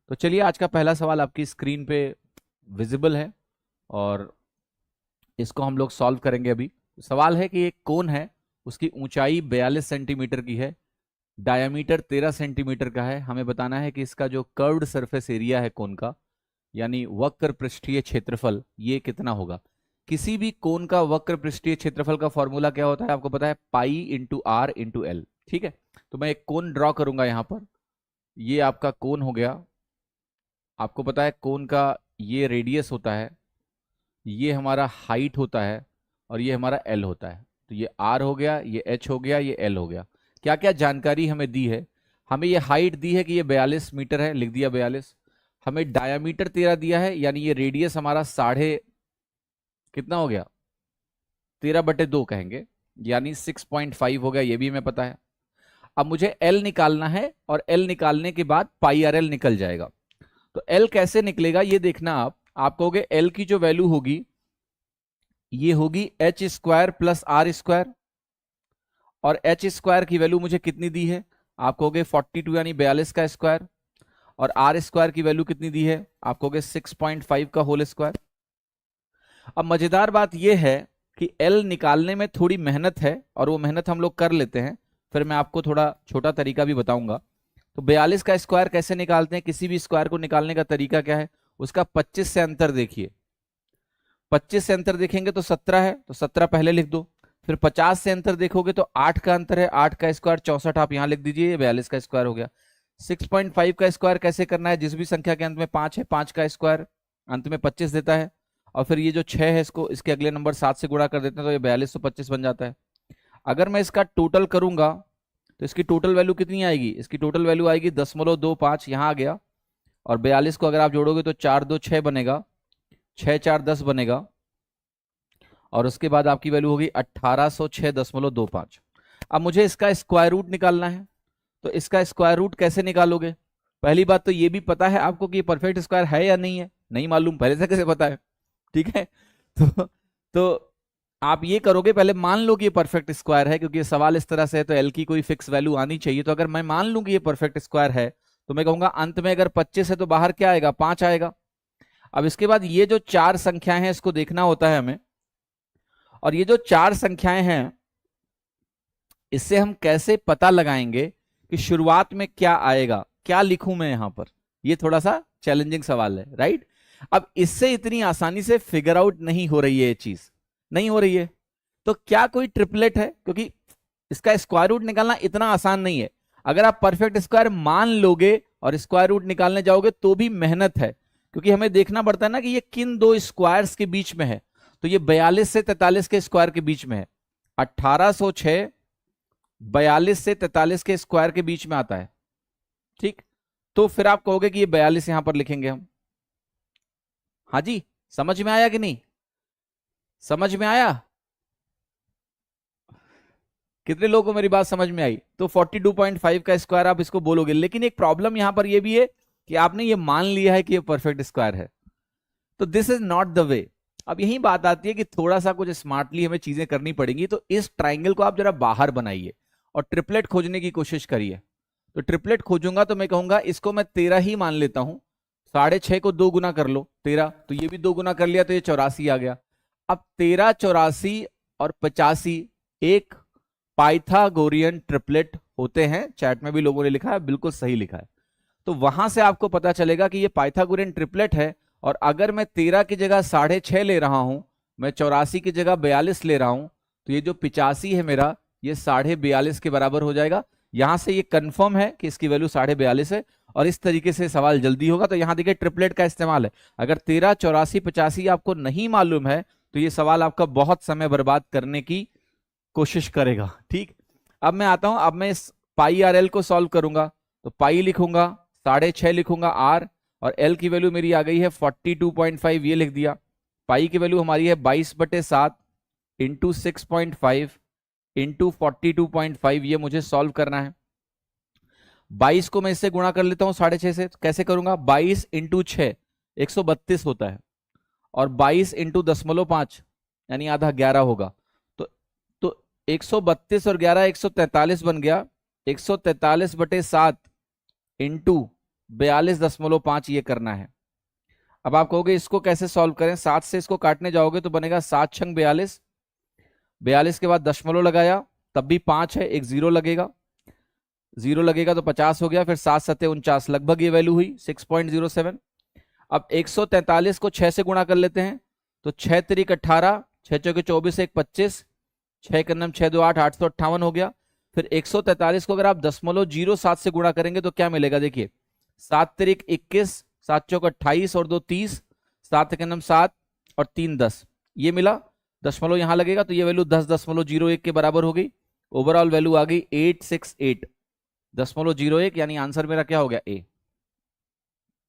तो चलिए आज का पहला सवाल आपकी स्क्रीन पे विजिबल है और इसको हम लोग सॉल्व करेंगे अभी। सवाल है कि एक कोन है, उसकी ऊंचाई 42 सेंटीमीटर की है, डायामीटर 13 सेंटीमीटर का है। हमें बताना है कि इसका जो कर्व्ड सरफेस एरिया है कोन का, यानी वक्र पृष्ठीय क्षेत्रफल, ये कितना होगा। किसी भी कोन का वक्र पृष्ठीय क्षेत्रफल का फॉर्मूला क्या होता है आपको पता है, pi into r into l. ठीक है, तो मैं एक कोन ड्रॉ करूंगा यहां पर। ये आपका कोन हो गया। आपको पता है कोन का ये रेडियस होता है, ये हमारा हाइट होता है और ये हमारा एल होता है। तो ये आर हो गया, ये एच हो गया, ये एल हो गया। क्या क्या जानकारी हमें दी है, हमें ये हाइट दी है कि ये 42 मीटर है, लिख दिया 42। हमें डायामीटर 13 दिया है, यानी ये रेडियस हमारा साढ़े कितना हो गया, 13/2 कहेंगे, यानी 6.5 हो गया, ये भी हमें पता है। अब मुझे एल निकालना है और एल निकालने के बाद पाई आर एल निकल जाएगा। तो एल कैसे निकलेगा ये देखना। आप कहोगे एल की जो वैल्यू होगी ये होगी h square plus r square, और एच स्क्वायर की वैल्यू मुझे कितनी दी है, आप कहोगे 42 यानी 42 का स्क्वायर, और आर स्क्वायर की वैल्यू कितनी दी है, आप कहोगे 6.5 का होल स्क्वायर। अब मजेदार बात यह है कि एल निकालने में थोड़ी मेहनत है और वो मेहनत हम लोग कर लेते हैं, फिर मैं आपको थोड़ा छोटा तरीका भी बताऊंगा। तो 42 का स्क्वायर कैसे निकालते हैं, किसी भी स्क्वायर को निकालने का तरीका क्या है, उसका 25 से अंतर देखिए। 25 से अंतर देखेंगे तो 17 है, तो 17 पहले लिख दो। फिर 50 से अंतर देखोगे तो 8 का अंतर है, 8 का स्क्वायर 64, आप यहां लिख दीजिए, 42 का स्क्वायर हो गया। 6.5 का स्क्वायर कैसे करना है, जिस भी संख्या के अंत में 5 है, 5 का स्क्वायर अंत में 25 देता है, और फिर ये जो 6 है इसको इसके अगले नंबर 7 से गुणा कर देते हैं, तो ये 42 तो 25 बन जाता है। अगर मैं इसका टोटल करूंगा तो इसकी टोटल वैल्यू कितनी आएगी, इसकी टोटल वैल्यू आएगी 10.25, यहां आ गया। और 42 को अगर आप जोड़ोगे तो 4 2 6 बनेगा, 6 4 10 बनेगा, और उसके बाद आपकी वैल्यू होगी 1806.25। अब मुझे इसका स्क्वायर रूट निकालना है, तो इसका स्क्वायर रूट कैसे निकालोगे। पहली बात तो ये भी पता है आपको कि ये परफेक्ट स्क्वायर है या नहीं है, नहीं मालूम, पहले से कैसे पता है। ठीक है, तो आप ये करोगे, पहले मान लो कि ये परफेक्ट स्क्वायर है, क्योंकि ये सवाल इस तरह से है तो एल की कोई फिक्स वैल्यू आनी चाहिए। तो अगर मैं मान लूं कि ये परफेक्ट स्क्वायर है तो मैं कहूंगा अंत में अगर 25 है तो बाहर क्या आएगा, 5 आएगा। अब इसके बाद ये जो चार संख्याएं हैं इसको देखना होता है हमें, और ये जो चार संख्याएं हैं इससे हम कैसे पता लगाएंगे कि शुरुआत में क्या आएगा, क्या लिखूं मैं यहां पर, ये थोड़ा सा चैलेंजिंग सवाल है, राइट। अब इससे इतनी आसानी से फिगर आउट नहीं हो रही है, ये चीज नहीं हो रही है। तो क्या कोई ट्रिपलेट है, क्योंकि इसका स्क्वायर रूट निकालना इतना आसान नहीं है। अगर आप परफेक्ट स्क्वायर मान लोगे और स्क्वायर रूट निकालने जाओगे तो भी मेहनत है, क्योंकि हमें देखना पड़ता है ना कि ये किन दो स्क्वायर्स के बीच में है। तो ये 42 से 43 के स्क्वायर के बीच में है, 1806 42 से 43 के स्क्वायर के बीच में आता है। ठीक, तो फिर आप कहोगे कि ये 42 यहां पर लिखेंगे हम। हाँ जी, समझ में आया कि नहीं, समझ में आया, कितने लोगों को मेरी बात समझ में आई। तो 42.5 का स्क्वायर आप इसको बोलोगे, लेकिन एक प्रॉब्लम यहां पर यह भी है कि आपने ये मान लिया है कि ये परफेक्ट स्क्वायर है, तो this is not the way. अब यही बात आती है कि थोड़ा सा कुछ स्मार्टली हमें चीजें करनी पड़ेंगी। तो इस ट्राइंगल को आप जरा बाहर बनाइए और ट्रिपलेट खोजने की कोशिश करिए। तो ट्रिपलेट खोजूंगा तो मैं कहूंगा इसको मैं 13 ही मान लेता हूं, 6.5 को 2 गुना कर लो 13, तो ये भी 2 गुना कर लिया तो ये 84 आ गया। अब 13 84 और 85 एक पाइथागोरियन ट्रिपलेट होते हैं, चैट में भी लोगों ने लिखा है, बिल्कुल सही लिखा है। तो वहां से आपको पता चलेगा कि ये पाइथागोरियन ट्रिपलेट है। और अगर मैं 13 की जगह 6.5 ले रहा हूं, मैं 84 की जगह 42 ले रहा हूं, तो ये जो 85 है मेरा, ये 42.5 के बराबर हो जाएगा। यहां से ये कंफर्म है कि इसकी वैल्यू 42.5 है, और इस तरीके से सवाल जल्दी होगा। तो यहां देखिए ट्रिपलेट का इस्तेमाल है। अगर 13 84 85 आपको नहीं मालूम है तो ये सवाल आपका बहुत समय बर्बाद करने की कोशिश करेगा। ठीक, अब मैं आता हूं, अब मैं इस पाई आर एल को सॉल्व करूंगा। तो पाई लिखूंगा, 6.5 लिखूंगा आर, और एल की वैल्यू मेरी आ गई है 42.5, ये लिख दिया। पाई की वैल्यू हमारी है 22/7 इंटू 6.5 इंटू 42.5, ये मुझे सॉल्व करना है। 22 को मैं इससे गुणा कर लेता हूं 6.5 से, कैसे करूंगा, 22 इंटू 6 132 होता है, और 22 इंटू 0.5 यानी आधा 11 होगा। तो 132 और 11 143 बन गया, 143/7 इंटू 42.5 ये करना है। अब आप कहोगे इसको कैसे सॉल्व करें, 7 से इसको काटने जाओगे तो बनेगा 7 छंग 42, 42 के बाद दशमलव लगाया तब भी 5 है, एक जीरो लगेगा, जीरो लगेगा तो 50 हो गया, फिर 7 सत्ते 49, लगभग ये वैल्यू हुई 6.07। अब 143 को 6 से गुणा कर लेते हैं, तो 6 तिरिक 18, 6 चौके 24, 1 25, 6 के नम 6 2 8, 858 हो गया। फिर 143 को अगर आप 0.07 से गुणा करेंगे तो क्या मिलेगा, देखिए 7 तिरिक 21, 7 चौक 28 और 2 30, 7 के नम 7 और 3 10, ये मिला, दशमलव यहां लगेगा तो ये वैल्यू 10.01 के बराबर हो गई। ओवरऑल वैल्यू आ गई 868.01, यानी आंसर मेरा क्या हो गया, ए।